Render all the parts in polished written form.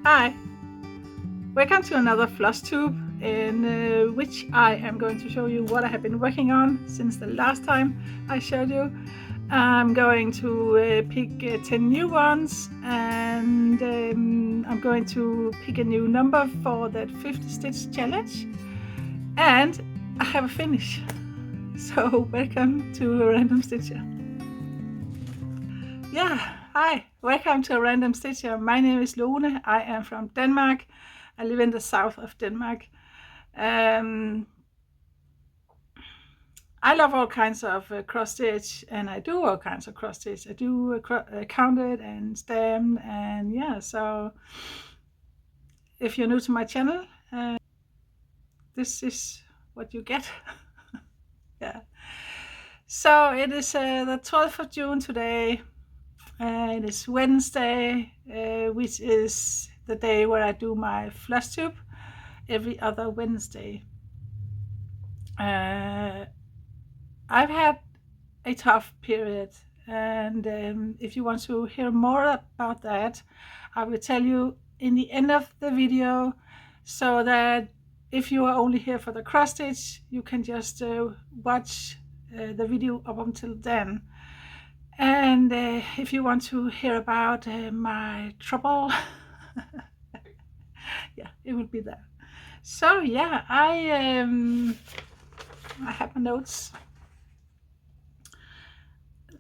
Hi, welcome to another floss tube in which I am going to show you what I have been working on since the last time I showed you. I'm going to pick 10 new ones and I'm going to pick a new number for that 50 stitch challenge, and I have a finish. So welcome to a Random Stitcher. Yeah, hi, welcome to a Random Stitcher. My name is Lone. I am from Denmark. I live in the south of Denmark. I love all kinds of cross stitch, and I do all kinds of cross stitch. I do counted and stamped, and yeah. So if you're new to my channel, this is what you get. Yeah. So it is the 12th of June today. It is Wednesday, which is the day where I do my floss tube every other Wednesday. I've had a tough period, and if you want to hear more about that, I will tell you in the end of the video, so that if you are only here for the cross stitch, you can just watch the video up until then. And if you want to hear about my trouble, yeah, it will be there. So yeah, I have my notes.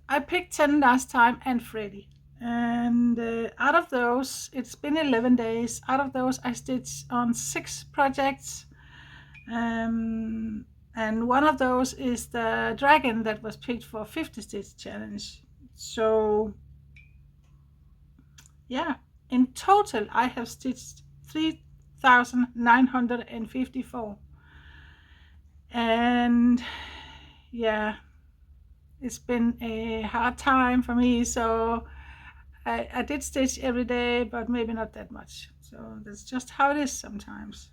I picked 10 last time and Freddy. And out of those, it's been 11 days. Out of those, I stitched on 6 projects. And one of those is the dragon that was picked for 50 stitch challenge. So yeah, in total, I have stitched 3,954. And yeah, it's been a hard time for me. So I did stitch every day, but maybe not that much. So that's just how it is sometimes.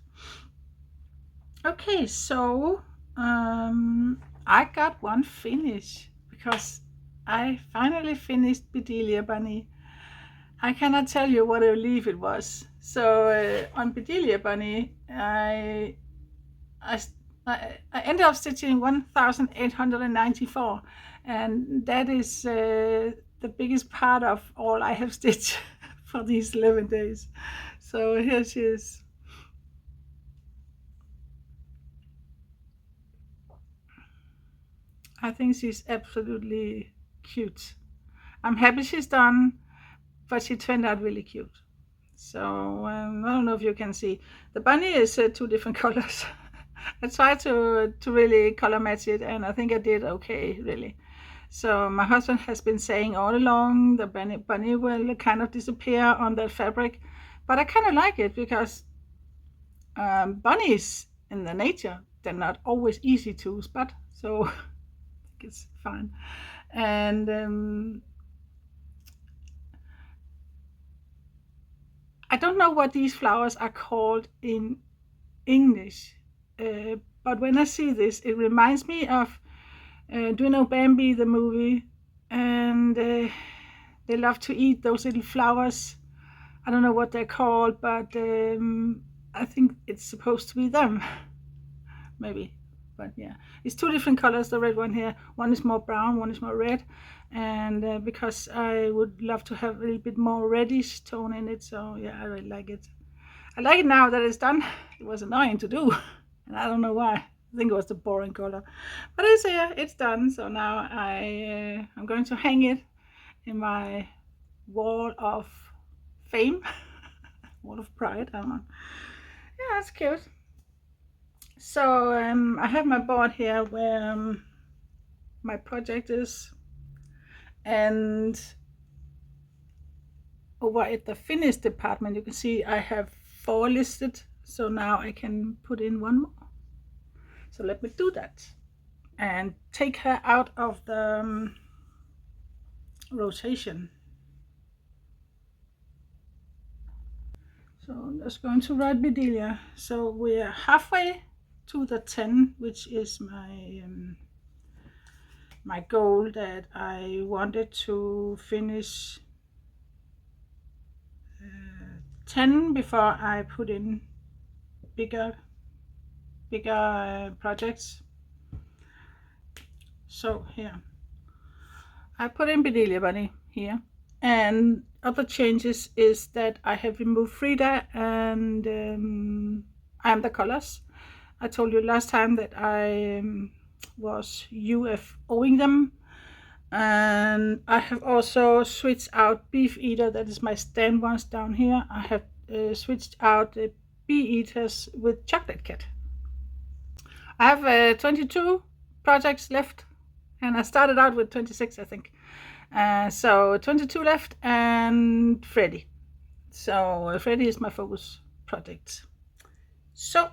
Okay, so I got one finish because I finally finished Bedelia Bunny. I cannot tell you what a relief it was. So on Bedelia Bunny, I ended up stitching 1,894, and that is the biggest part of all I have stitched for these 11 days. So here she is. I think she's absolutely cute. I'm happy she's done, but she turned out really cute. So I don't know if you can see. The bunny is 2 different colors. I tried to really color match it, and I think I did okay, really. So my husband has been saying all along the bunny will kind of disappear on that fabric, but I kind of like it because bunnies in the nature, they're not always easy to spot, so I think it's fine. And I don't know what these flowers are called in English, but when I see this, it reminds me of, do you know Bambi, the movie? And they love to eat those little flowers. I don't know what they're called, but I think it's supposed to be them, maybe. But yeah, it's 2 different colors. The red one here, one is more brown, one is more red, and because I would love to have a little bit more reddish tone in it, so yeah, I really like it. I like it now that it's done. It was annoying to do, and I don't know why. I think it was the boring color, but it's here. It's done. So now I'm going to hang it in my wall of fame, wall of pride. I don't know. Yeah, that's cute. So I have my board here where my project is, and over at the finish department, you can see I have 4 listed. So now I can put in one more. So let me do that and take her out of the rotation. So I'm just going to write Bedelia. So we're halfway to the 10, which is my goal that I wanted to finish 10 before I put in bigger projects. So here I put in Bedelia Bunny here, and other changes is that I have removed Frida and I am the colors. I told you last time that I was UFOing them, and I have also switched out Beef Eater, that is my stand ones down here. I have switched out the Bee Eaters with Chocolate Cat. I have 22 projects left, and I started out with 26, I think. So 22 left, and Freddy. So Freddy is my focus project. So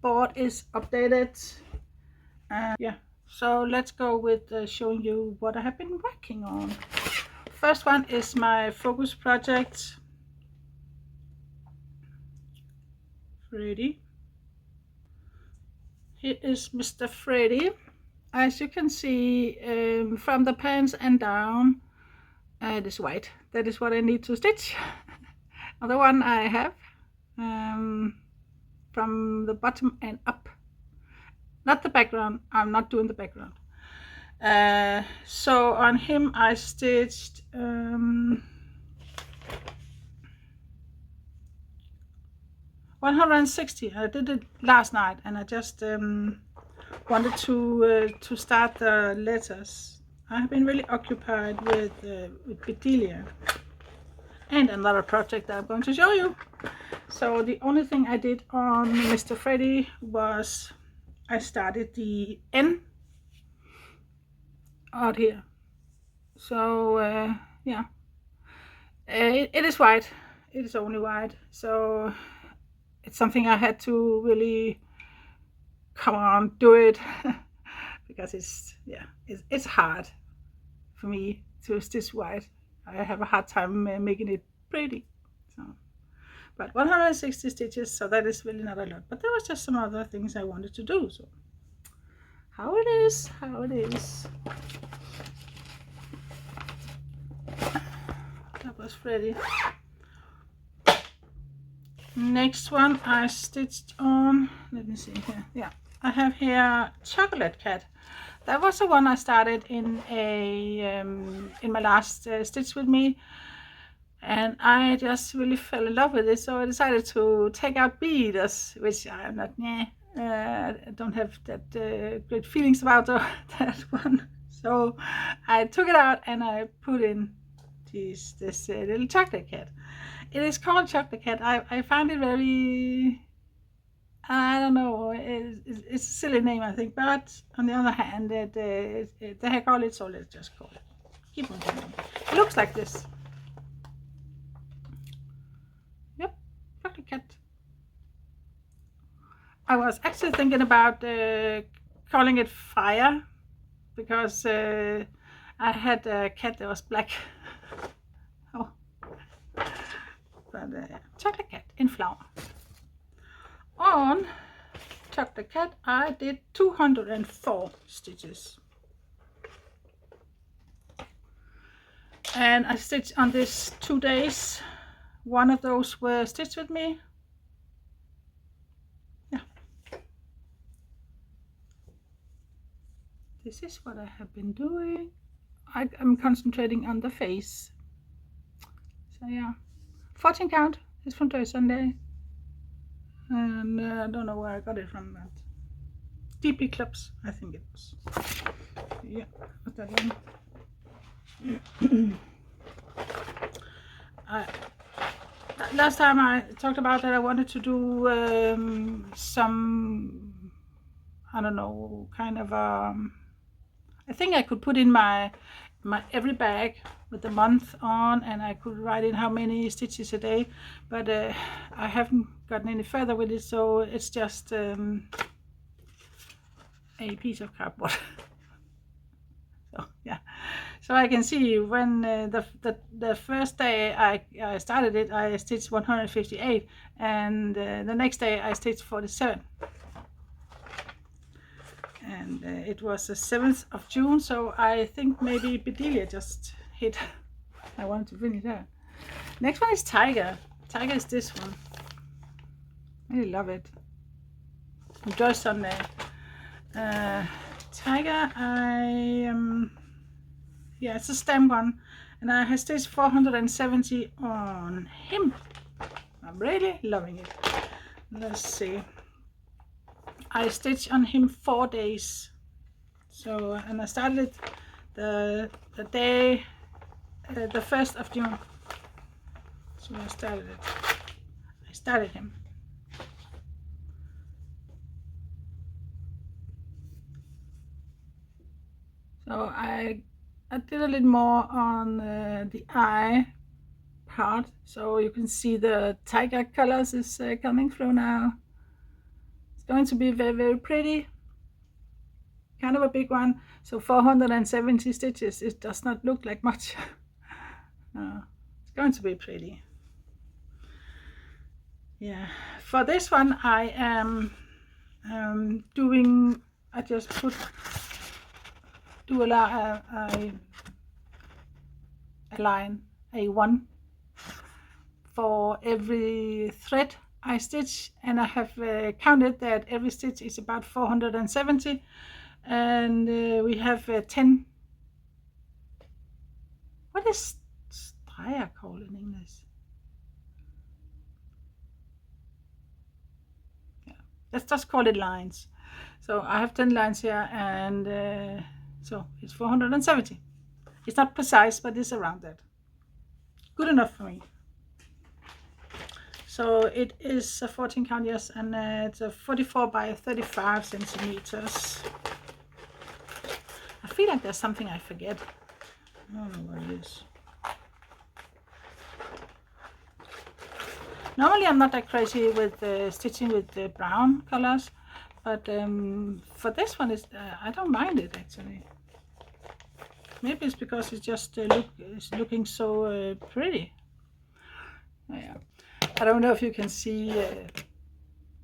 board is updated. Yeah, so let's go with showing you what I have been working on. First one is my focus project, Freddy. Here is Mr. Freddy. As you can see, from the pants and down, it is white. That is what I need to stitch. Other one I have from the bottom and up. Not the background. I'm not doing the background. So on him I stitched 160. I did it last night, and I just wanted to start the letters. I have been really occupied with Bedelia and another project that I'm going to show you. So the only thing I did on Mr. Freddy was I started the N out here. So yeah, it is white. It is only white. So it's something I had to really come on, do it because it's hard for me to stitch white. I have a hard time making it pretty. So, but 160 stitches, so that is really not a lot. But there was just some other things I wanted to do. So how it is. That was Freddy. Next one I stitched on, let me see here. Yeah, I have here Chocolate Cat. That was the one I started in my last Stitch With Me, and I just really fell in love with it. So I decided to take out Bee Eaters, which I'm not. I don't have that great feelings about that one. So I took it out and I put in this little Chocolate Cat. It is called Chocolate Cat. I found it very, I don't know, it's a silly name, I think, but on the other hand, they call it, so let's just call it. Keep on going. It looks like this. Yep, Chocolate Cat. I was actually thinking about calling it Fire, because I had a cat that was black. Oh. But Chocolate Cat in flower. On Chocolate Cat I did 204 stitches, and I stitched on this 2 days. One of those were Stitched With Me. Yeah, this is what I have been doing. I'm concentrating on the face. So yeah, 14 count is from Toy Sunday, and I don't know where I got it from, but DP Clubs, I think it was. Yeah, what's that one? Last time I talked about that I wanted to do some, I don't know, kind of I think I could put in my every bag with the month on, and I could write in how many stitches a day, but I haven't gotten any further with it, so it's just a piece of cardboard. So yeah, so I can see when the first day I started it, I stitched 158, and the next day I stitched 47. And it was the 7th of June, so I think maybe Bedelia just hit. I wanted to finish that. Next one is Tiger. Tiger is this one. I really love it. Just on Tiger, yeah, it's a stem one, and I have stitched 470 on him. I'm really loving it. Let's see. I stitched on him 4 days. So, and I started the day, the 1st of June. So I started it. I started him. So I did a little more on the eye part, so you can see the tiger colors is coming through now. It's going to be very, very pretty. Kind of a big one. So 470 stitches, it does not look like much. It's going to be pretty. Yeah, for this one I am doing, I just do a line, A1 for every thread I stitch, and I have counted that every stitch is about 470, and we have 10. What is strier called in English? Yeah, let's just call it lines. So I have 10 lines here, and so it's 470. It's not precise, but it's around that. Good enough for me. So it is a 14 count, yes, and it's a 44 by 35 centimeters. I feel like there's something I forget. I don't know what it is. Normally I'm not that crazy with stitching with the brown colors, but for this one, I don't mind it actually. Maybe it's because it's just it's looking so pretty. Yeah. I don't know if you can see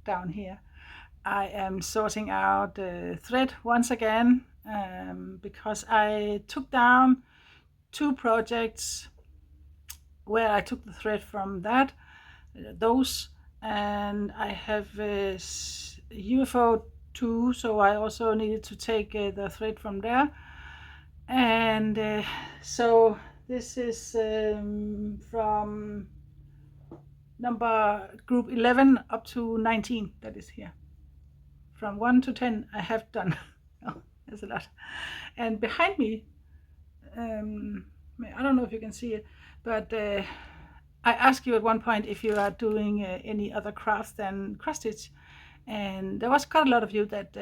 down here. I am sorting out the thread once again because I took down 2 projects where I took the thread from those, and I have UFO 2, so I also needed to take the thread from there, and so this is from group 11 up to 19, that is here. From 1 to 10 I have done. Oh, there's a lot. And behind me, I don't know if you can see it, but I asked you at one point if you are doing any other crafts than cross stitch, and there was quite a lot of you that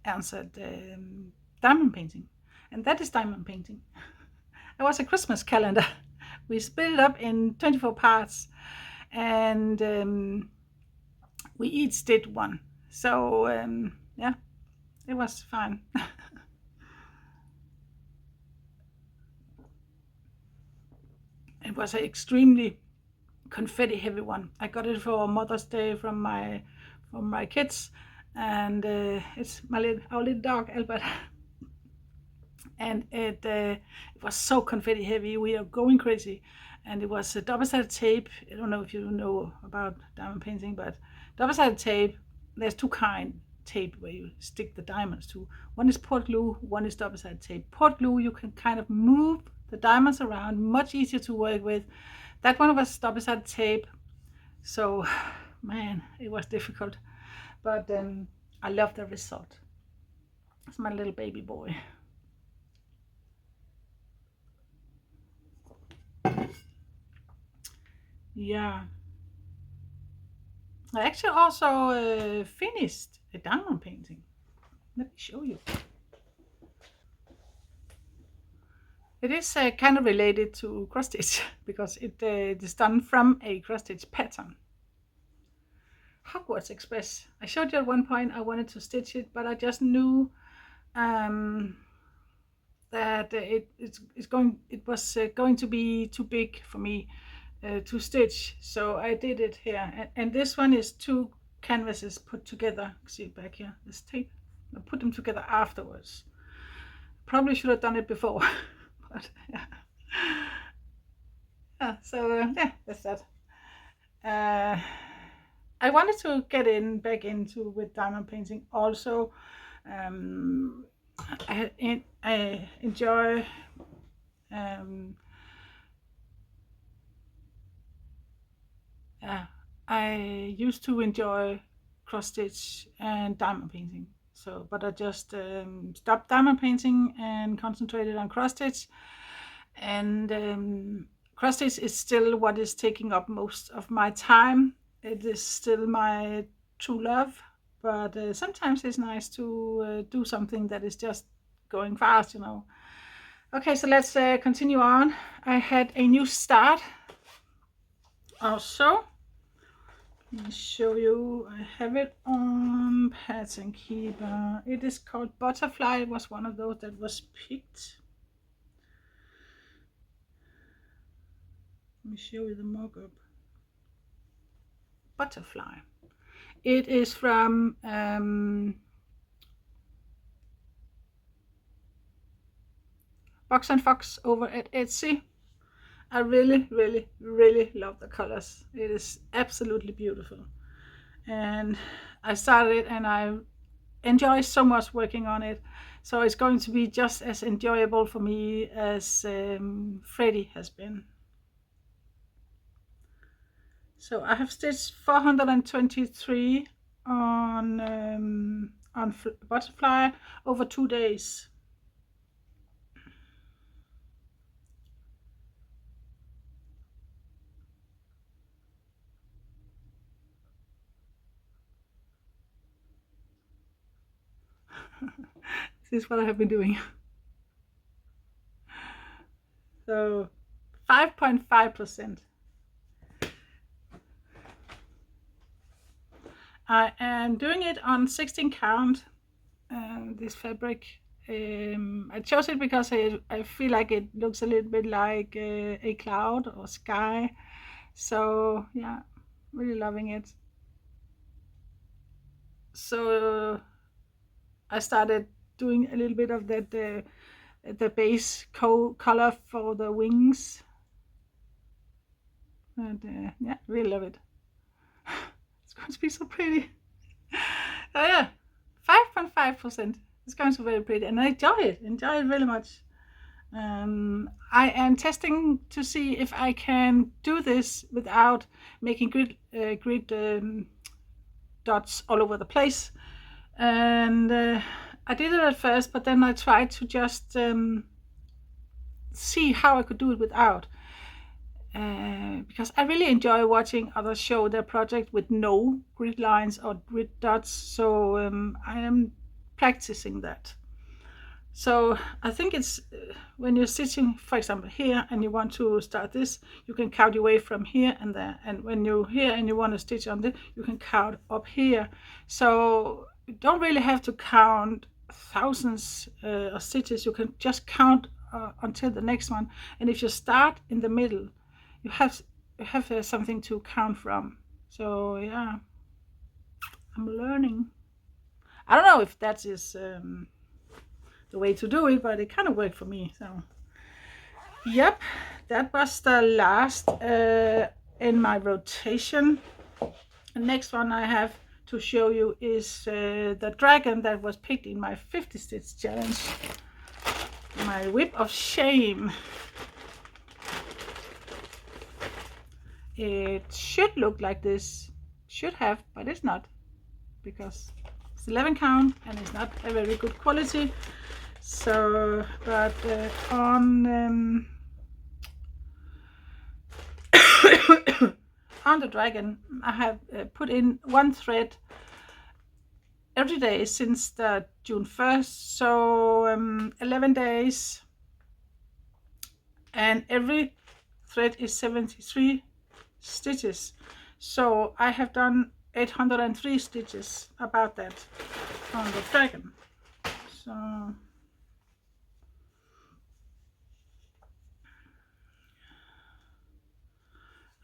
answered diamond painting, and that is diamond painting. It was a Christmas calendar. We split it up in 24 parts, and we each did one. So yeah, it was fun. It was an extremely confetti heavy one. I got it for Mother's Day from my kids, and it's our little dog Albert. And it was so confetti heavy. We are going crazy, and it was a double-sided tape. I don't know if you know about diamond painting, but double-sided tape. There's 2 kind tape where you stick the diamonds to. One is port glue, one is double-sided tape. Port glue, you can kind of move the diamonds around, much easier to work with. That one was double-sided tape, so man, it was difficult, but I love the result. It's my little baby boy. Yeah, I actually also finished a diamond painting. Let me show you. It is kind of related to cross stitch because it is done from a cross stitch pattern. Hogwarts Express. I showed you at one point I wanted to stitch it, but I just knew that it was going to be too big for me to stitch, so I did it here. And this one is 2 canvases put together. See it back here, this tape. I put them together afterwards. Probably should have done it before, but yeah. Yeah, so yeah, that's that. uh, I wanted to get in back into with diamond painting also. um, I enjoy um, yeah, I used to enjoy cross stitch and diamond painting. So, but I just stopped diamond painting and concentrated on cross stitch. And cross stitch is still what is taking up most of my time. It is still my true love, but sometimes it's nice to do something that is just going fast, you know. Okay, so let's continue on. I had a new start also. Let me show you. I have it on Pattern Keeper. It is called Butterfly. It was one of those that was picked. Let me show you the mock-up. Butterfly. It is from Box and Fox over at Etsy. I really, really, really love the colors. It is absolutely beautiful. And I started it and I enjoy so much working on it. So it's going to be just as enjoyable for me as Freddie has been. So I have stitched 423 on butterfly over 2 days. This is what I have been doing. So 5.5%. I am doing it on 16 count, this fabric. I chose it because I feel like it looks a little bit like a cloud or sky. So yeah, really loving it. So I started doing a little bit of that the base color for the wings. And yeah, really love it. It's going to be so pretty. Oh yeah, 5.5%. It's going to be very pretty, and I enjoy it really much. I am testing to see if I can do this without making grid dots all over the place. And I did it at first, but then I tried to just see how I could do it without. Because I really enjoy watching others show their project with no grid lines or grid dots. So I am practicing that. So I think it's when you're stitching, for example, here, and you want to start this, you can count your way from here and there. And when you're here and you want to stitch on this, you can count up here. So you don't really have to count thousands of stitches. You can just count until the next one. And if you start in the middle, you have something to count from. So yeah, I'm learning. I don't know if that is the way to do it, but it kind of worked for me. So yep, that was the last in my rotation. The next one I have to show you is the dragon that was picked in my 50 stitch challenge, my whip of shame. It should look like this, should have, but it's not, because it's 11 count and it's not a very good quality. So but on on the dragon I have put in one thread every day since the June 1st, so 11 days, and every thread is 73 stitches. So I have done 803 stitches about that on the dragon. So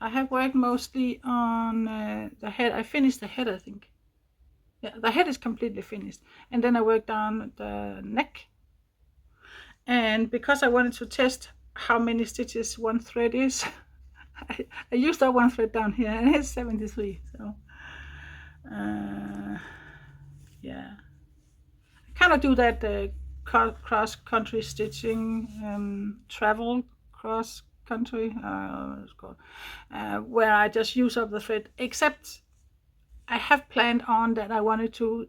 I have worked mostly on the head. I finished the head, I think. Yeah, the head is completely finished. And then I worked on the neck. And because I wanted to test how many stitches one thread is, I used that one thread down here, and it's 73. So, uh, yeah, I kind of do that cross country stitching, travel cross country, it's called, where I just use up the thread. Except I have planned on that I wanted to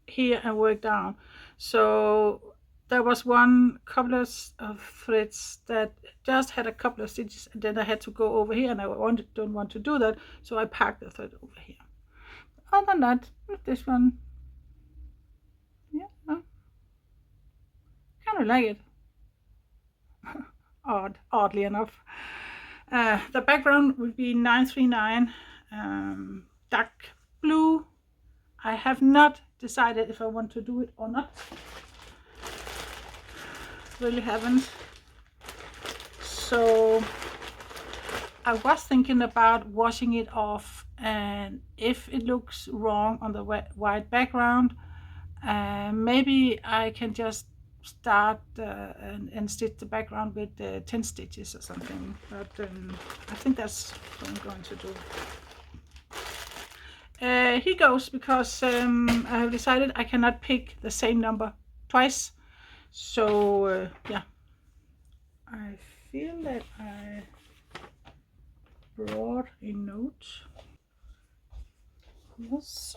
here and work down. So there was one couple of threads that just had a couple of stitches, and then I had to go over here, and I don't want to do that, so I packed the thread over here. Other than that, this one, yeah, I kind of like it. Oddly enough. The background would be 939, dark blue. I have not decided if I want to do it or not. Really haven't. So I was thinking about washing it off, and if it looks wrong on the white background, maybe I can just start and stitch the background with 10 stitches or something. But I think that's what I'm going to do. He goes because I have decided I cannot pick the same number twice. So yeah, I feel that I brought a note. Yes,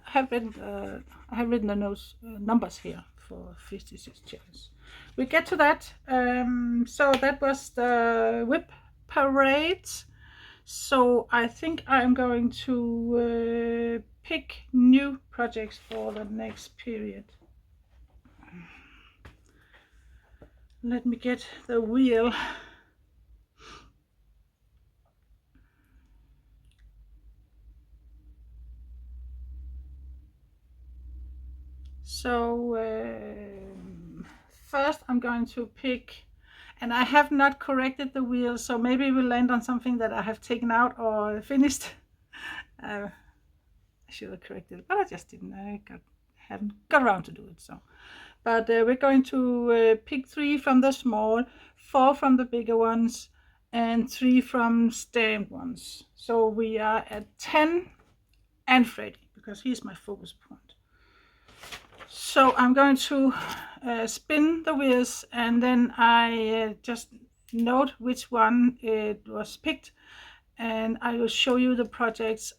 I have written the notes numbers here for 56 chairs. We get to that. So that was the whip parade. So I think I'm going to pick new projects for the next period. Let me get the wheel. So first I'm going to pick, and I have not corrected the wheel, so maybe we'll land on something that I have taken out or finished. I should have corrected it, but I just didn't. Haven't got around to do it. So, but we're going to pick 3 from the small, 4 from the bigger ones, and 3 from stamped ones. So we are at 10 and Freddy, because he's my focus point. So I'm going to spin the wheels, and then I just note which one it was picked, and I will show you the projects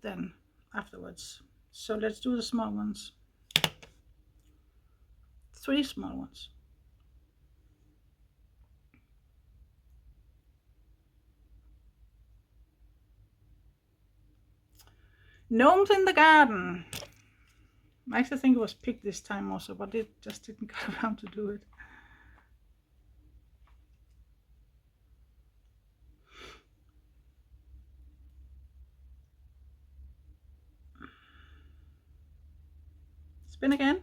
then afterwards. So let's do the small ones. 3 small ones. Gnomes in the garden. I actually think it was picked this time also, but it just didn't get around to do it. Spin again.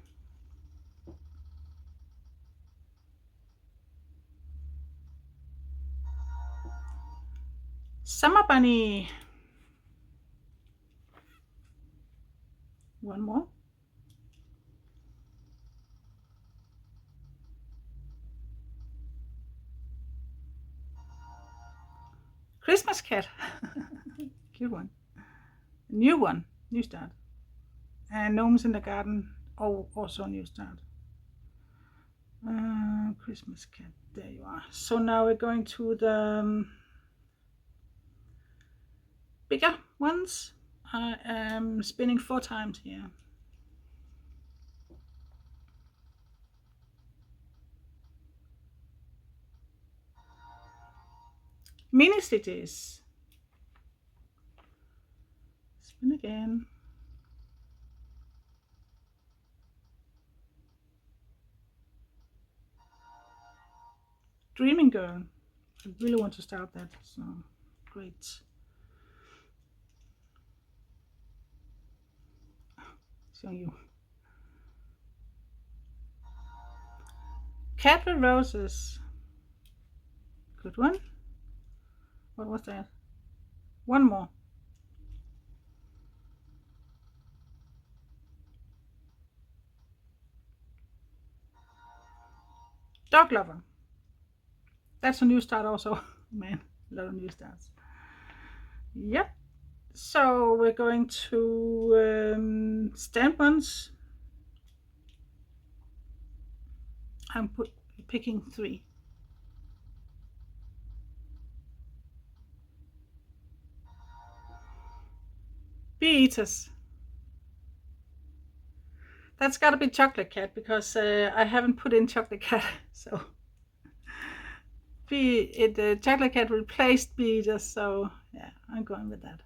Summer bunny. One more. Christmas cat. Cute one. New one. New start. And gnomes in the garden. Oh, also a new start. Christmas cat. There you are. So now we're going to the bigger ones. I am spinning 4 times here. Mini stitches. Spin again. Dreaming Girl. I really want to start that. So great. Showing you. Cat with Roses. Good one. What was that? One more. Dog Lover. That's a new start also. Man. A lot of new starts. Yep. So we're going to stamp ones. I'm picking 3. Bee eaters. That's got to be chocolate cat because I haven't put in chocolate cat. So chocolate cat replaced bee eaters. So yeah, I'm going with that.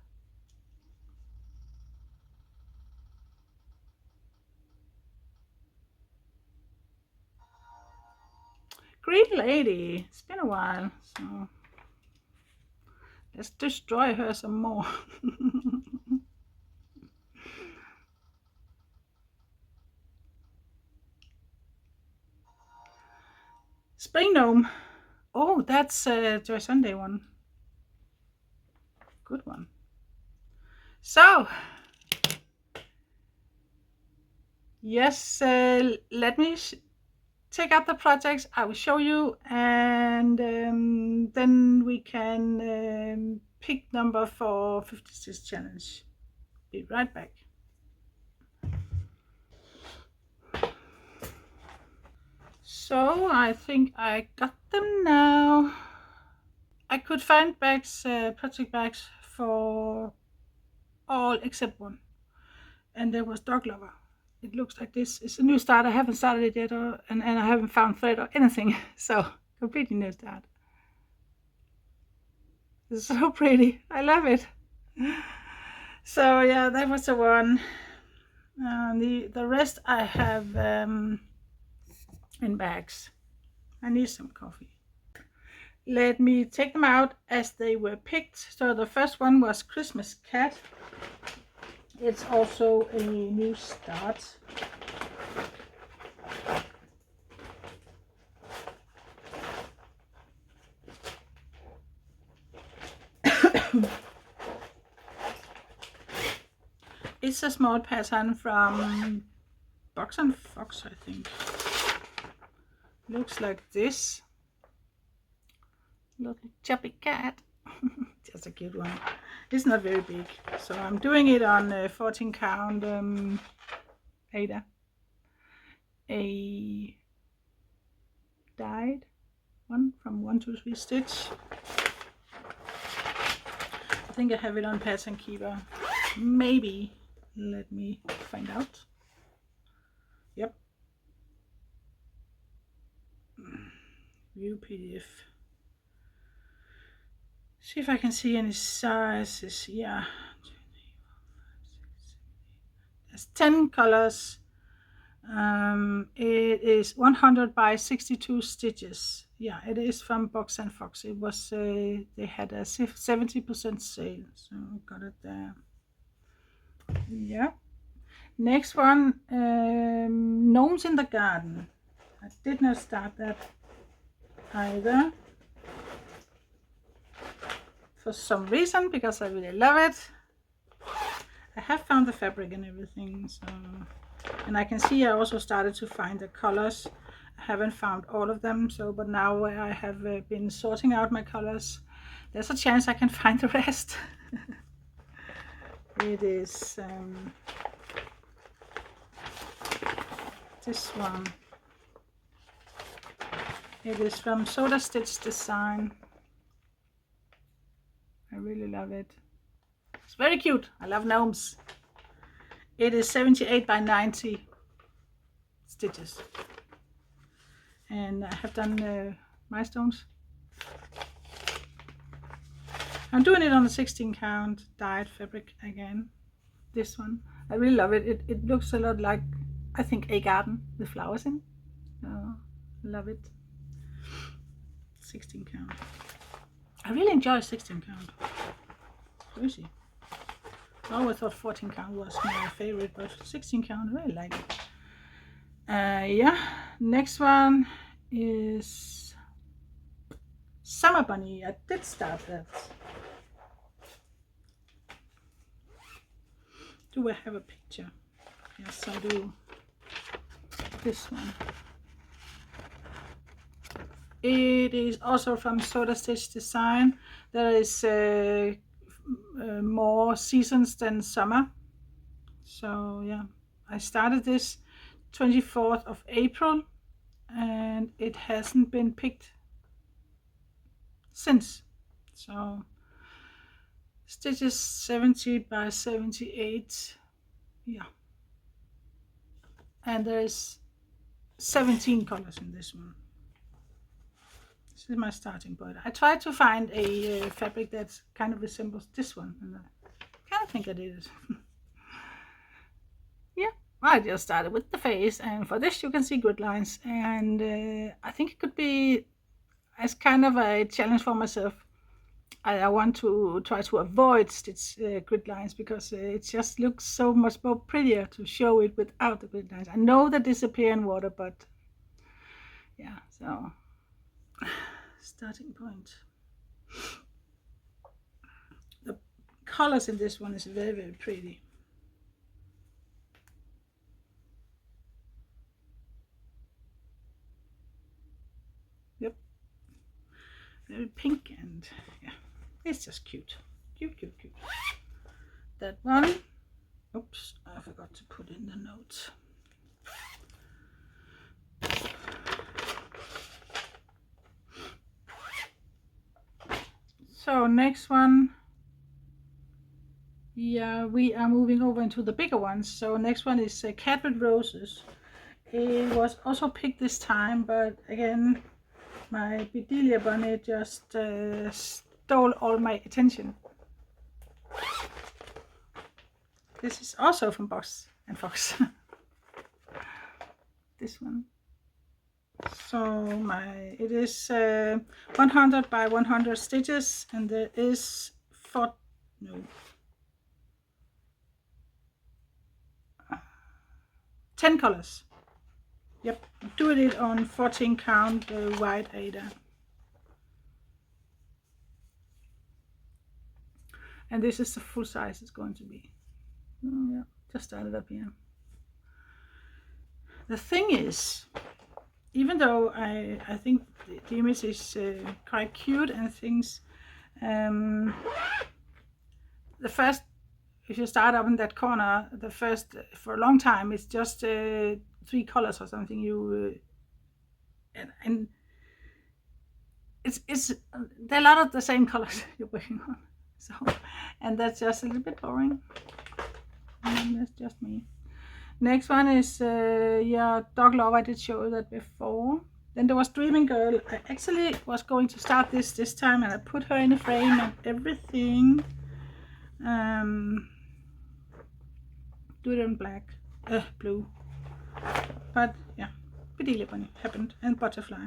Green lady. It's been a while, so let's destroy her some more. Spring gnome. Oh, that's Joy Sunday one. Good one. So, yes, let me check out the projects. I will show you, and then we can pick number for 56 challenge. Be right back. So I think I got them now. I could find bags, project bags for all except one, and there was Dog Lover. It looks like this. It's a new start. I haven't started it yet, and I haven't found thread or anything. So completely new start. It's so pretty. I love it. So yeah, that was the one. The rest I have in bags. I need some coffee. Let me take them out as they were picked. So the first one was Christmas Cat. It's also a new start. It's a small pattern from Box and Fox, I think. Looks like this. Little chubby cat. Just a cute one. It's not very big, so I'm doing it on 14 count Ada. A dyed one from 1 2 3 stitch. I think I have it on Pattern Keeper. Maybe. Let me find out. Yep. View PDF. See if I can see any sizes. Yeah. There's 10 colors. It is 100 by 62 stitches. Yeah, it is from Box and Fox. It was they had a 70% sale, so got it there. Yeah. Next one, Gnomes in the Garden. I did not start that either. For some reason, because I really love it. I have found the fabric and everything, so, and I can see I also started to find the colors. I haven't found all of them, so but now I have been sorting out my colors. There's a chance I can find the rest. It is this one. It is from Soda Stitch Design. I really love it. It's very cute. I love gnomes. It is 78 by 90 stitches. And I have done milestones. I'm doing it on a 16 count dyed fabric again. This one. I really love it. It looks a lot like, I think, a garden with flowers in. Love it. 16 count. I really enjoy 16 count. Crazy. I always thought 14 count was my favorite, but 16 count, I really like it. Yeah, next one is Summer Bunny. I did start that. Do I have a picture? Yes, I do. This one. It is also from Soda Stitch Design. There is more seasons than summer. So yeah, I started this 24th of April and it hasn't been picked since. So stitches 70 by 78. Yeah, and there's 17 colors in this one. This is my starting point. I tried to find a fabric that kind of resembles this one, and I kind of think I did it. Yeah, I just started with the face, and for this you can see grid lines, and I think it could be as kind of a challenge for myself. I want to try to avoid stitch grid lines because it just looks so much more prettier to show it without the grid lines. I know they disappear in water, but yeah, so starting point. The colors in this one is very, very pretty. Yep, very pink, and yeah, it's just cute. Cute, cute, cute. That one. Oops, I forgot to put in the notes. So next one, yeah, we are moving over into the bigger ones. So next one is Cat with Roses. It was also picked this time, but again, my Bedelia bunny just stole all my attention. This is also from Box and Fox. This one. So it is 100 by 100 stitches, and there is 10 colors. Yep, doing it on 14 count white Ada. And this is the full size it's going to be. Oh, yeah, just started up here. The thing is, even though I think the image is quite cute and things, the first, if you start up in that corner, the first for a long time it's just 3 colors or something. And it's there are a lot of the same colors you're working on. So, and that's just a little bit boring. And that's just me. Next one is yeah, Dog Love. I did show that before. Then there was Dreaming Girl. I actually was going to start this time, and I put her in a frame and everything. Do it in black, blue. But yeah, Bedelia bunny happened, and butterfly.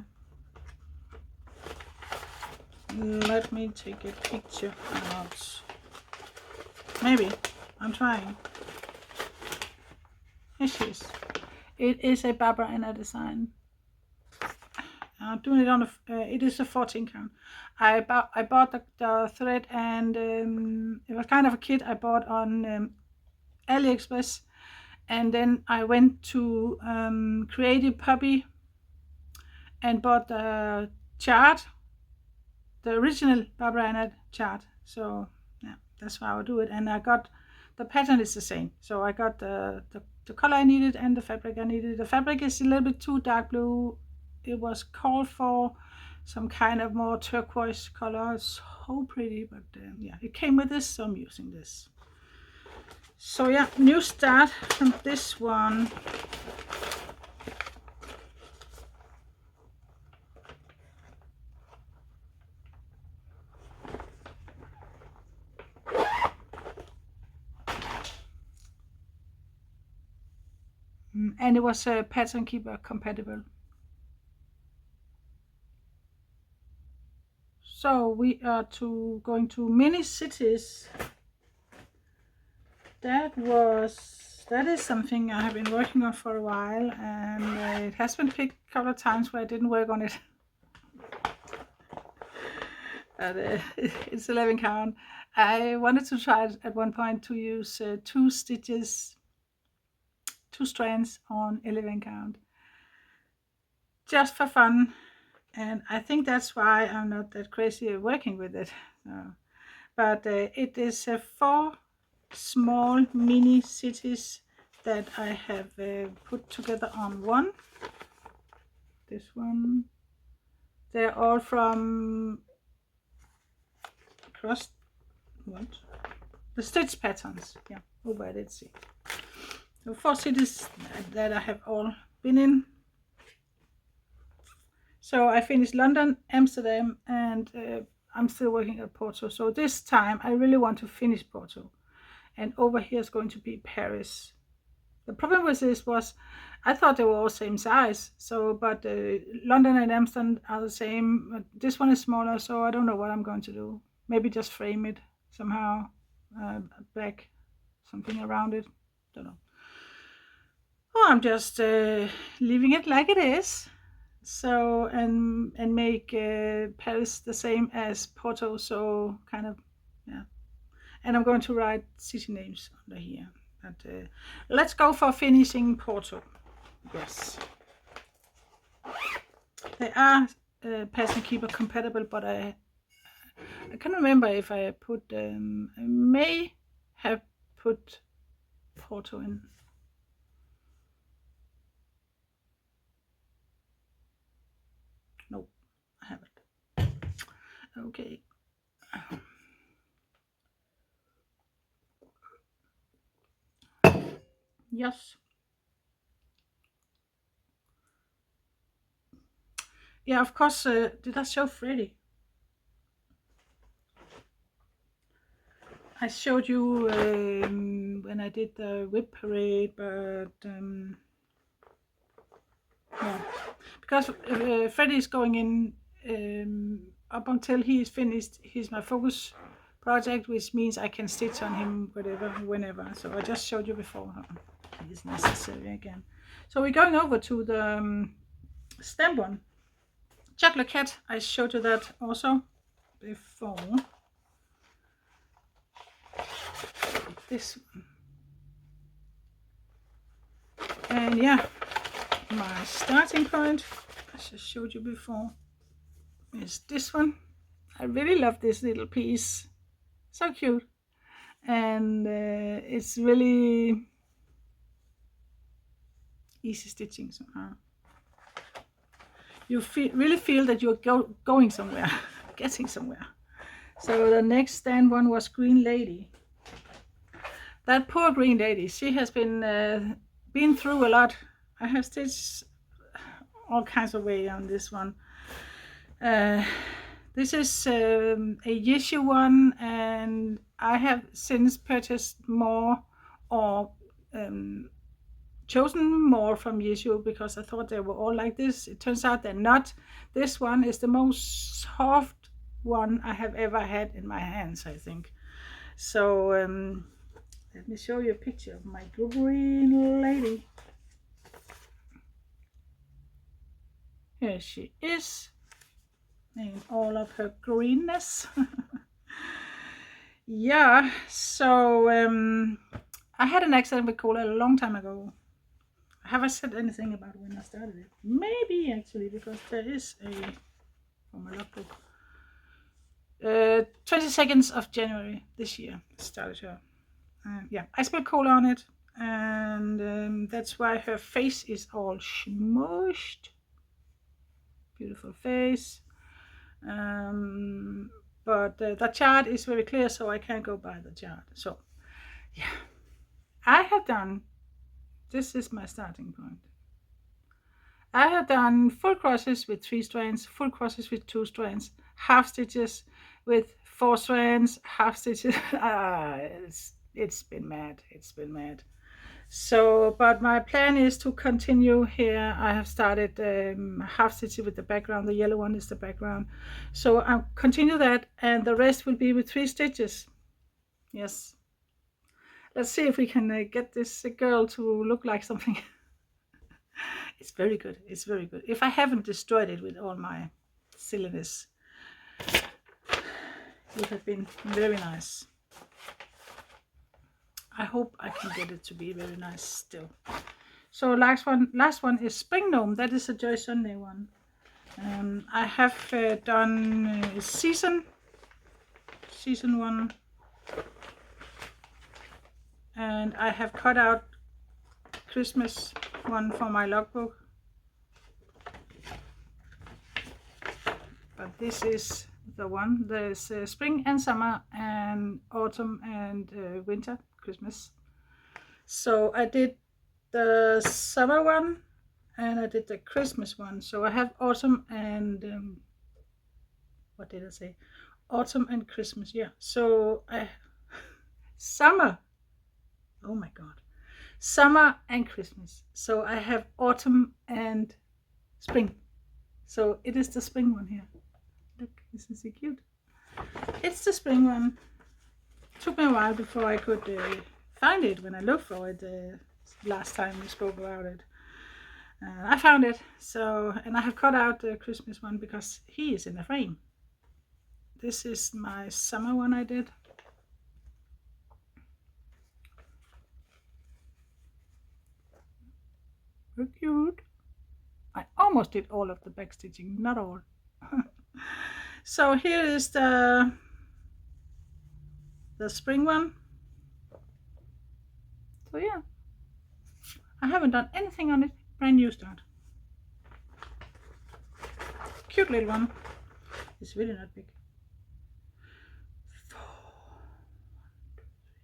Let me take a picture out. Maybe. I'm trying. Here she is. It is a Barbara Anna design. I'm doing it on it is a 14 count. I bought the thread, and it was kind of a kit I bought on AliExpress, and then I went to Creative Puppy and bought the chart, the original Barbara Anna chart. So yeah, that's how I do it. And I got the pattern is the same. So I got the color I needed and the fabric I needed. The fabric is a little bit too dark blue. It was called for some kind of more turquoise color. So pretty, but yeah, it came with this, so I'm using this. So yeah, new start from this one. And it was Pattern Keeper compatible. So we are going to mini cities. That is something I have been working on for a while, and it has been picked a couple of times where I didn't work on it. But it's 11 count. I wanted to try at one point to use 2 stitches, 2 strands on 11 count, just for fun. And I think that's why I'm not that crazy working with it. But it is 4 small mini cities that I have put together on one. This one, they're all from across what? The stitch patterns. Yeah, over at Etsy. So 4 cities that I have all been in. So I finished London, Amsterdam, and I'm still working at Porto. So this time I really want to finish Porto. And over here is going to be Paris. The problem with this was I thought they were all same size. So, but London and Amsterdam are the same. But this one is smaller, so I don't know what I'm going to do. Maybe just frame it somehow, back something around it. Don't know. Oh, I'm just leaving it like it is. So and make Paris the same as Porto. So kind of, yeah. And I'm going to write city names under here. But let's go for finishing Porto. Yes, they are Passion Keeper compatible, but I can't remember if I put I may have put Porto in. No, I haven't. Okay. Yes. Yeah, of course. Did I show Freddy? I showed you when I did the whip parade, but yeah, because Freddy is going in up until he is finished. He's my focus project, which means I can stitch on him whatever, whenever. So I just showed you before. It is necessary again. So we're going over to the stamp one. Chocolate Cat, I showed you that also before. This one. And yeah, my starting point, I just showed you before, is this one. I really love this little piece. So cute. And it's really easy stitching somehow. You really feel that you're going somewhere, getting somewhere. So the next stand one was Green Lady. That poor Green Lady, she has been through a lot. I have stitched all kinds of way on this one. This is a Yeshu one, and I have since purchased more or chosen more from Yeshu because I thought they were all like this. It turns out they're not. This one is the most soft one I have ever had in my hands, I think. So let me show you a picture of my Green Lady. Here she is in all of her greenness. Yeah, so I had an accident with cola a long time ago. Have I said anything about when I started it? Maybe actually, because there is a from my logbook. 22nd of January this year started her. Yeah, I spilled cola on it, and that's why her face is all smushed. Beautiful face. But the chart is very clear, so I can't go by the chart. So yeah, I have done, this is my starting point. I have done full crosses with 3 strands, full crosses with 2 strands, half stitches with 4 strands, half stitches. It's been mad. It's been mad. So, but my plan is to continue here. I have started half stitches with the background. The yellow one is the background. So I'll continue that, and the rest will be with 3 stitches. Yes. Let's see if we can get this girl to look like something. It's very good. It's very good. If I haven't destroyed it with all my silliness, it would have been very nice. I hope I can get it to be very nice still. So last one is Spring Gnome. That is a Joy Sunday one. I have done season season 1, and I have cut out Christmas one for my logbook, but this is the one. There's spring and summer and autumn and winter, Christmas. So I did the summer one and I did the Christmas one. So I have autumn and what did I say? Autumn and Christmas. Yeah. So summer. Oh my God. Summer and Christmas. So I have autumn and spring. So it is the spring one here. Look, this is so cute. It's the spring one. Took me a while before I could find it when I looked for it last time we spoke about it. I found it, so, and I have cut out the Christmas one because he is in the frame. This is my summer one I did. So cute. I almost did all of the back stitching, not all. So here is the spring one. So yeah, I haven't done anything on it. Brand new start. Cute little one. It's really not big. 4, 1, 2, 3, 4,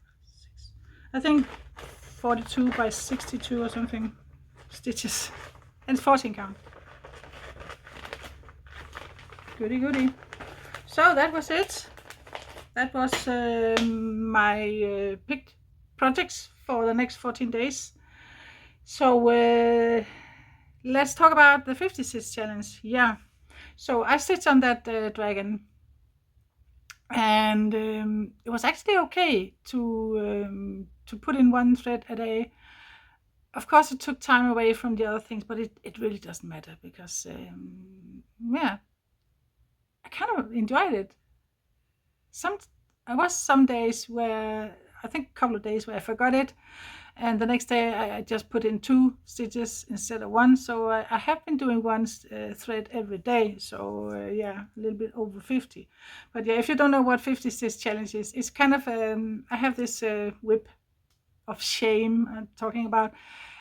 5, 6. I think 42 by 62 or something stitches, and 14 count. Goody goody. So that was it. That was my picked projects for the next 14 days. So let's talk about the 50 stitch challenge. Yeah. So I stitched on that dragon, and it was actually okay to put in one thread a day. Of course, it took time away from the other things, but it really doesn't matter because yeah, I kind of enjoyed it. There was some days where, I think a couple of days where I forgot it, and the next day I just put in 2 stitches instead of 1. So I have been doing one thread every day. So yeah, a little bit over 50. But yeah, if you don't know what 50 stitch challenge is, it's kind of I have this whip of shame I'm talking about,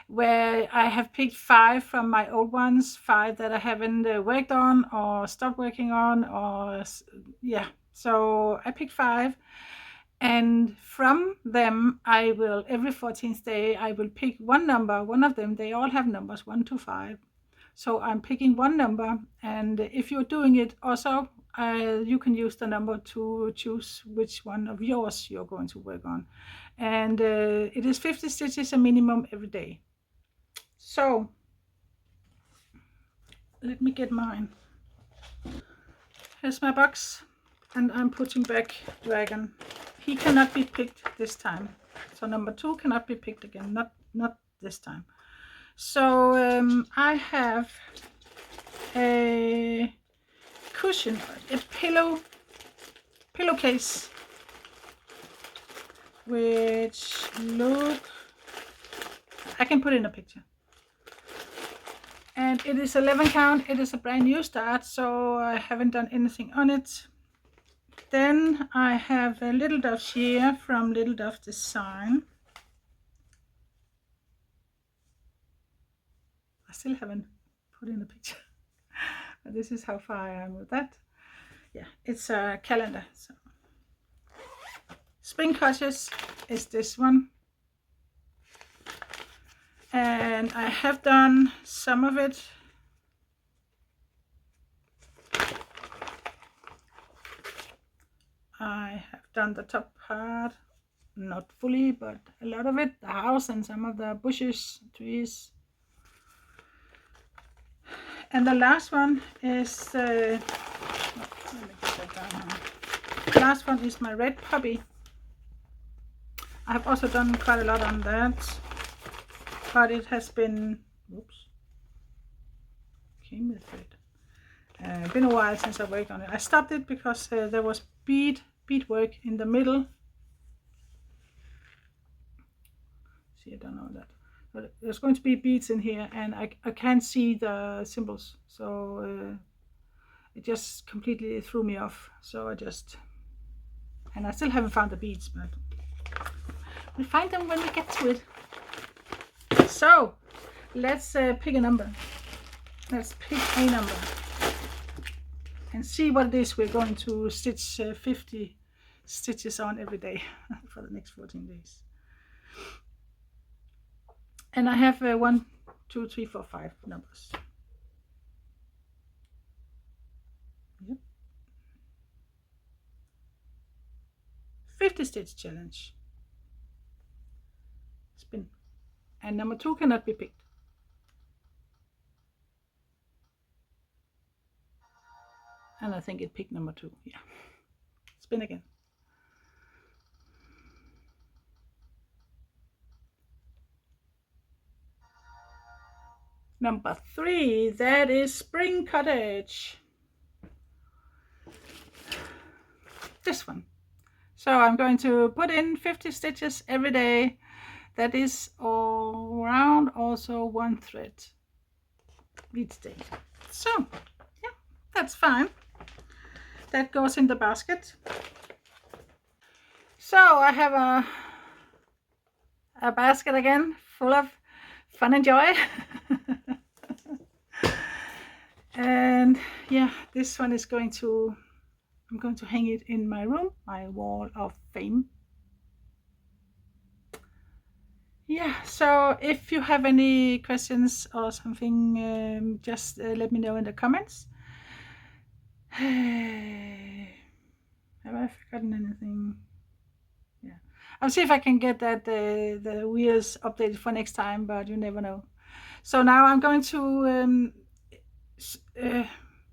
where I have picked 5 from my old ones, 5 that I haven't worked on or stopped working on, or yeah. So I picked 5, and from them I will, every 14th day, I will pick one number. One of them, they all have numbers 1 to 5. So I'm picking one number, and if you're doing it also, you can use the number to choose which one of yours you're going to work on. And it is 50 stitches a minimum every day. So let me get mine. Here's my box, and I'm putting back dragon. He cannot be picked this time. So number 2 cannot be picked again, not this time. So I have a cushion, a pillowcase, which I can put in a picture. And it is 11 count. It is a brand new start, so I haven't done anything on it. Then I have a Little Dove shear from Little Dove Design. I still haven't put in a picture, but this is how far I am with that. Yeah, it's a calendar. So Spring Crushes is this one. And I have done some of it. I have done the top part, not fully, but a lot of it, the house and some of the bushes, trees. And the last one is let me get that down now. The last one is my red puppy. I have also done quite a lot on that, but it has been, oops, came with it. Been a while since I worked on it. I stopped it because there was bead work in the middle. See, I don't know that, but there's going to be beads in here, and I can't see the symbols, so it just completely threw me off. So I just And I still haven't found the beads, but we'll find them when we get to it. So let's pick a number. Let's pick a number and see what it is we're going to stitch 50 stitches on every day for the next 14 days. And I have 1, 2, 3, 4, 5 numbers. Yep. 50 stitch challenge. Spin. And number 2 cannot be picked. And I think it picked number 2. Yeah. Spin again. Number 3, that is Spring Cottage. This one. So I'm going to put in 50 stitches every day. That is all around also 1 thread each day. So yeah, that's fine. That goes in the basket. So I have a basket again full of fun and joy. And yeah, this one is I'm going to hang it in my room, my wall of fame. Yeah, so if you have any questions or something, just let me know in the comments. Have I forgotten anything? Yeah, I'll see if I can get that the wheels updated for next time, but you never know. So now I'm going to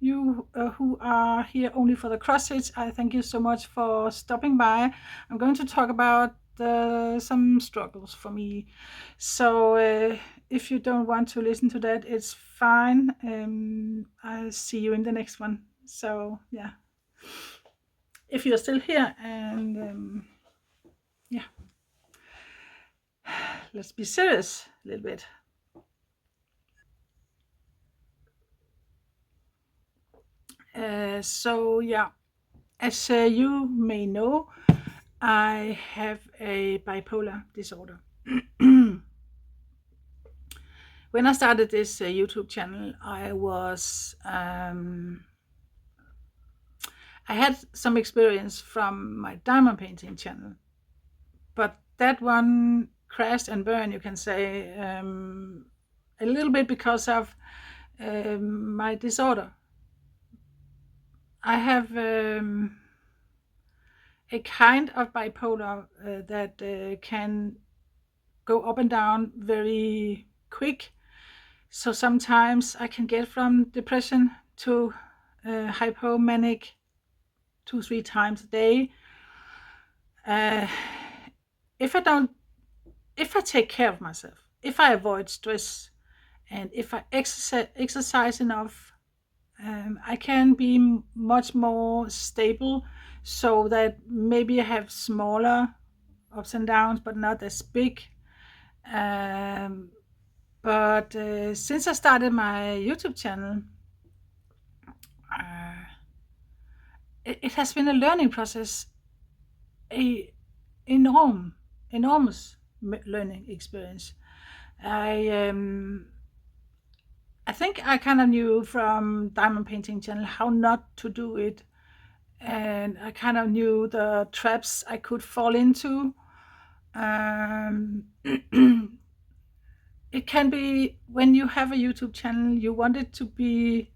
you who are here only for the cross stitch, I thank you so much for stopping by. I'm going to talk about some struggles for me. So if you don't want to listen to that, it's fine. I'll see you in the next one. So yeah, if you're still here, and yeah, let's be serious a little bit. So yeah, as you may know, I have a bipolar disorder. When I started this YouTube channel, I had some experience from my diamond painting channel, but that one crashed and burned, you can say, a little bit because of my disorder. I have a kind of bipolar that can go up and down very quick. So sometimes I can get from depression to hypomanic 2-3 times a day. If I take care of myself, if I avoid stress, and if I exercise enough, I can be much more stable, so that maybe I have smaller ups and downs, but not as big. But since I started my YouTube channel, it has been a learning process, a enormous learning experience. I think I kind of knew from diamond painting channel how not to do it, and I kind of knew the traps I could fall into. It can be, when you have a YouTube channel, you want it to be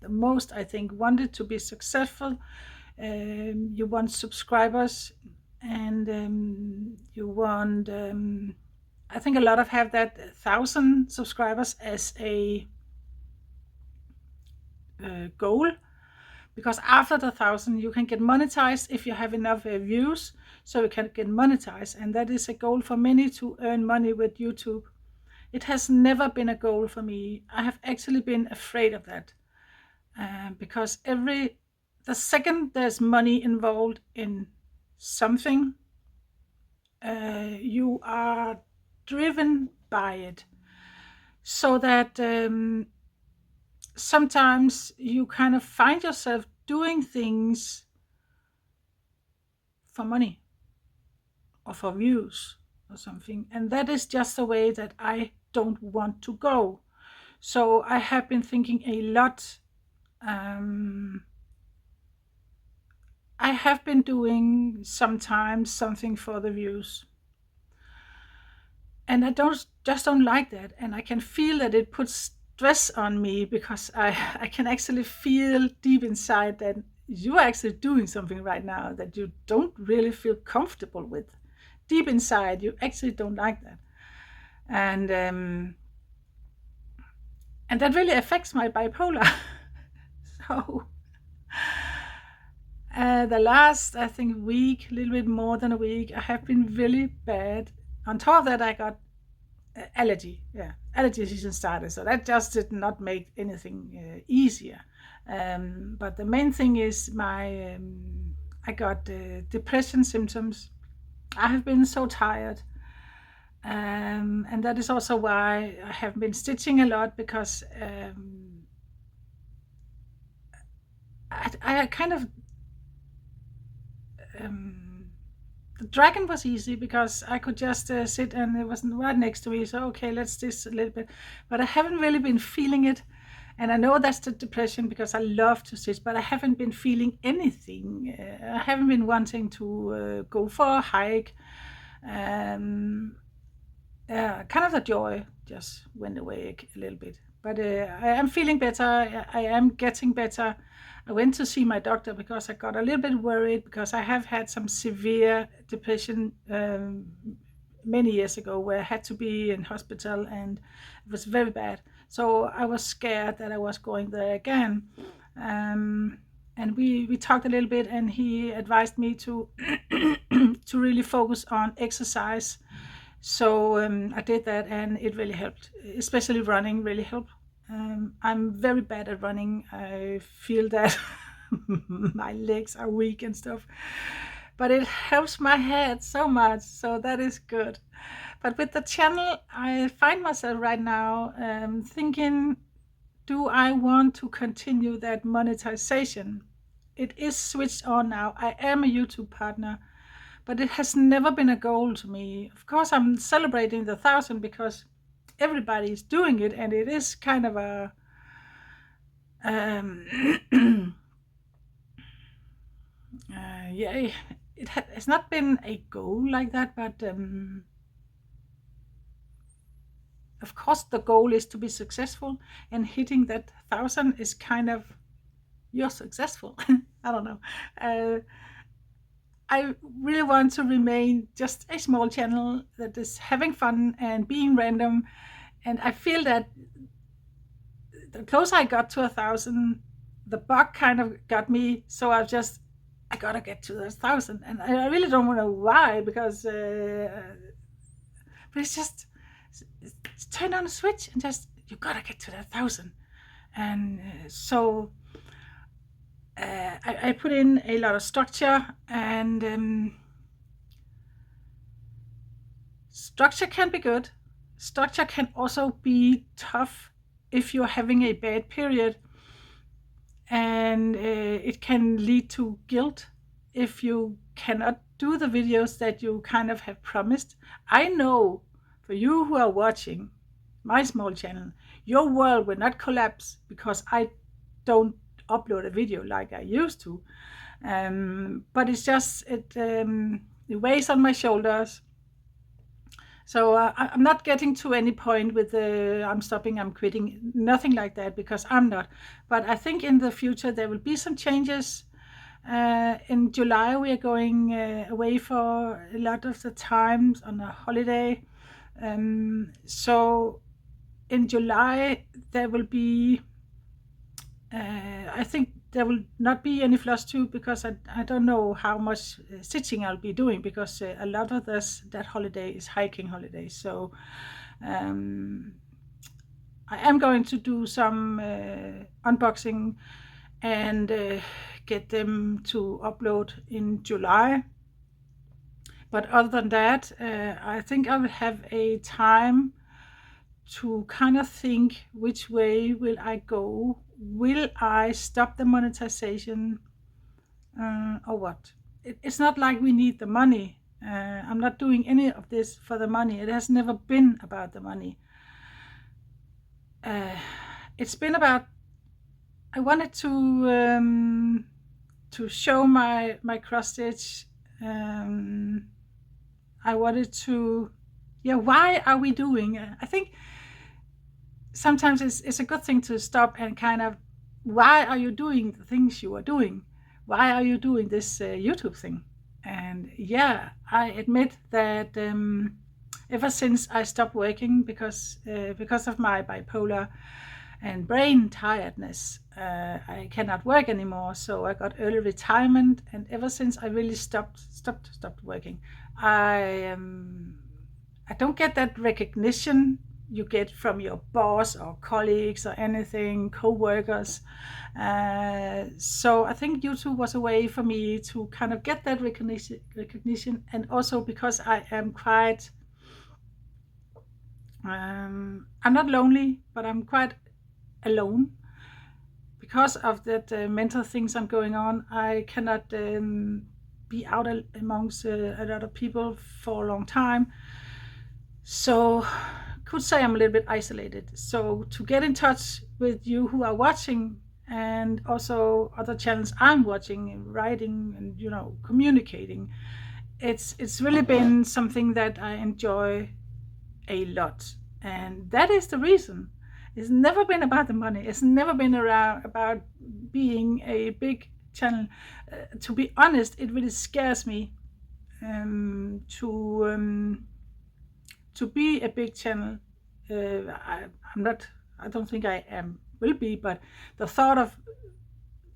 the most, I think, want it to be successful. You want subscribers, and you want, I think a lot of have that 1,000 subscribers as a goal, because after the 1,000 you can get monetized if you have enough views, so you can get monetized, and that is a goal for many, to earn money with YouTube. It has never been a goal for me. I have actually been afraid of that, because the second there's money involved in something, you are driven by it, so that sometimes you kind of find yourself doing things for money or for views or something. And that is just the way that I don't want to go. So I have been thinking a lot. Um, I have been doing sometimes something for the views, and I don't like that, and I can feel that it puts stress on me because I can actually feel deep inside that you are actually doing something right now that you don't really feel comfortable with. Deep inside, you actually don't like that, and um, and that really affects my bipolar. So the last, I think, week, a little bit more than a week, I have been really bad. On top of that, I got allergy. Yeah, allergy season started, so that just did not make anything easier. But the main thing is I got depression symptoms. I have been so tired, and that is also why I have been stitching a lot because I kind of um, the dragon was easy because I could just sit and it was right next to me. So okay, let's this a little bit, but I haven't really been feeling it, and I know that's the depression because I love to sit, but I haven't been feeling anything. I haven't been wanting to go for a hike. Um, kind of the joy just went away a little bit. But I am feeling better. I am getting better. I went to see my doctor because I got a little bit worried because I have had some severe depression many years ago where I had to be in hospital and it was very bad. So I was scared that I was going there again. Um, and we talked a little bit and he advised me to to really focus on exercise, so I did that, and it really helped. Especially running really helped. I'm very bad at running. I feel that my legs are weak and stuff, but it helps my head so much. So that is good. But with the channel, I find myself right now thinking, do I want to continue that monetization? It is switched on now. I am a YouTube partner, but it has never been a goal to me. Of course, I'm celebrating the 1,000 because everybody is doing it, and it is kind of a yeah. It's not been a goal like that, but of course, the goal is to be successful, and hitting that 1,000 is kind of you're successful. I don't know. Uh, I really want to remain just a small channel that is having fun and being random. And I feel that the closer I got to 1,000, the bug kind of got me. So I gotta get to 1,000, and I really don't know why because, but it's just turn on a switch and just you gotta get to that 1,000, and so I put in a lot of structure, and structure can be good. Structure can also be tough if you're having a bad period, and it can lead to guilt if you cannot do the videos that you kind of have promised. I know for you who are watching my small channel, your world will not collapse because I don't upload a video like I used to. But it's just it weighs on my shoulders. So I'm not getting to any point with I'm stopping, I'm quitting, nothing like that, because I'm not. But I think in the future there will be some changes. In July we are going away for a lot of the times on a holiday. So in July there will be, I think there will not be any floss tube because I don't know how much stitching I'll be doing because a lot of that holiday is hiking holiday. So um, I am going to do some unboxing and get them to upload in July. But other than that, I think I will have a time to kind of think which way will I go. Will I stop the monetization or what? it's not like we need the money. I'm not doing any of this for the money. It has never been about the money. Uh, it's been about, I wanted to show my cross stitch. Um, I wanted to, yeah. Why are we doing? I think sometimes it's a good thing to stop and kind of, why are you doing the things you are doing? Why are you doing this YouTube thing? And yeah, I admit that ever since I stopped working because of my bipolar and brain tiredness, I cannot work anymore. So I got early retirement, and ever since I really stopped working, I I don't get that recognition you get from your boss or colleagues or anything, co-workers. So I think YouTube was a way for me to kind of get that recognition, and also because I am quite, I'm not lonely, but I'm quite alone because of that mental things I'm going on. I cannot be out amongst a lot of people for a long time. So could say I'm a little bit isolated. So to get in touch with you who are watching, and also other channels I'm watching and writing and communicating, it's really been something that I enjoy a lot. And that is the reason. It's never been about the money. It's never been around about being a big channel. To be honest, it really scares me um, to um, to be a big channel. I'm not. I don't think I am. Will be, but the thought of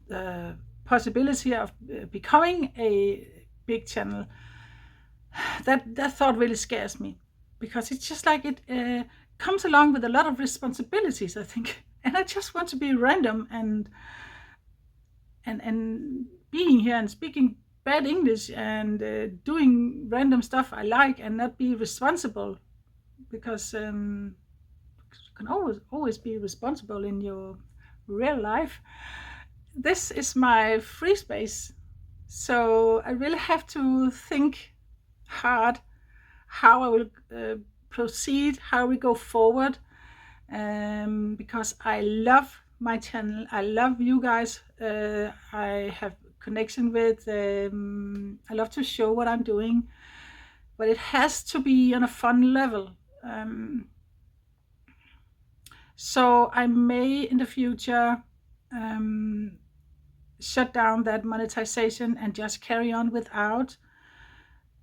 the possibility of becoming a big channel, that thought really scares me, because it's just like it comes along with a lot of responsibilities, I think. And I just want to be random and being here and speaking bad English and doing random stuff I like, and not be responsible, because you can always be responsible in your real life. This is my free space, so I really have to think hard how I will proceed, how we go forward, because I love my channel. I love you guys. I have connection with. I love to show what I'm doing, but it has to be on a fun level. Um, so I may in the future um, shut down that monetization and just carry on without,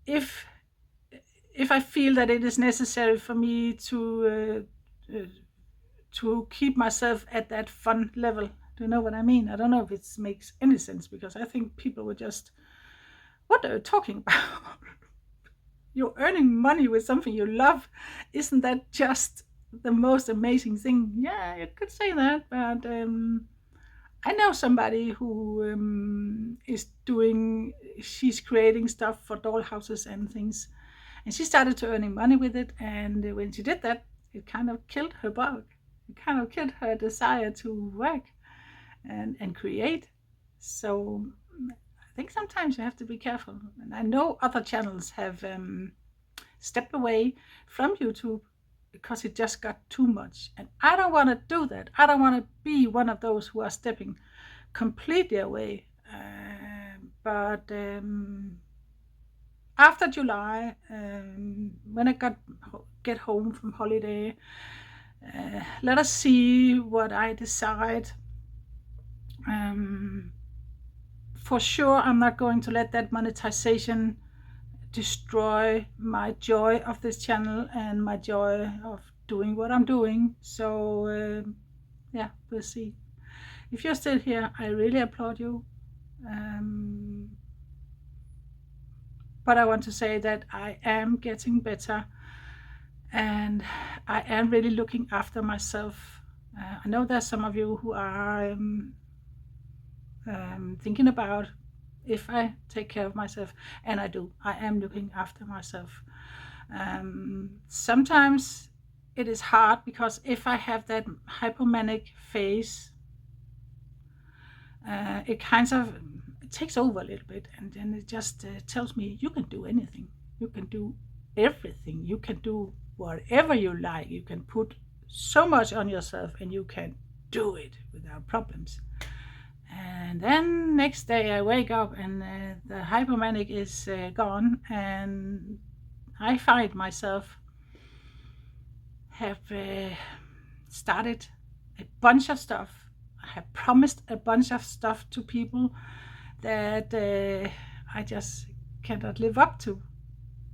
if I feel that it is necessary for me to keep myself at that fun level. Do you know what I mean? I don't know if it makes any sense, because I think people would just, what are you talking about? You're earning money with something you love. Isn't that just the most amazing thing? Yeah, you could say that, but I know somebody who is doing, she's creating stuff for doll houses and things. And she started to earning money with it. And when she did that, it kind of killed her bug. It kind of killed her desire to work and create. So I think sometimes you have to be careful. And I know other channels have stepped away from YouTube because it just got too much. And I don't want to do that. I don't want to be one of those who are stepping completely away. But after July, when I get home from holiday, let us see what I decide. For sure, I'm not going to let that monetization destroy my joy of this channel and my joy of doing what I'm doing. So yeah, we'll see. If you're still here, I really applaud you. But I want to say that I am getting better, and I am really looking after myself. I know there's some of you who are thinking about if I take care of myself, and I do. I am looking after myself. Sometimes it is hard, because if I have that hypomanic phase, it kind of takes over a little bit, and then it just tells me, you can do anything, you can do everything, you can do whatever you like, you can put so much on yourself and you can do it without problems. And then next day I wake up and the hypomanic is gone, and I find myself have started a bunch of stuff. I have promised a bunch of stuff to people that I just cannot live up to.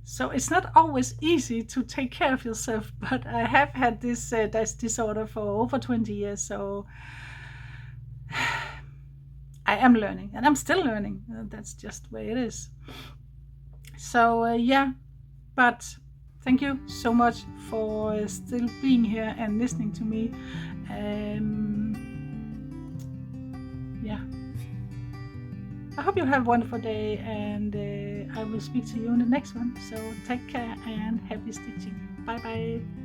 So it's not always easy to take care of yourself, but I have had this disorder for over 20 years, so I am learning, and I'm still learning. That's just the way it is. So yeah, but thank you so much for still being here and listening to me. Yeah, I hope you have a wonderful day, and I will speak to you in the next one. So take care and happy stitching. Bye bye.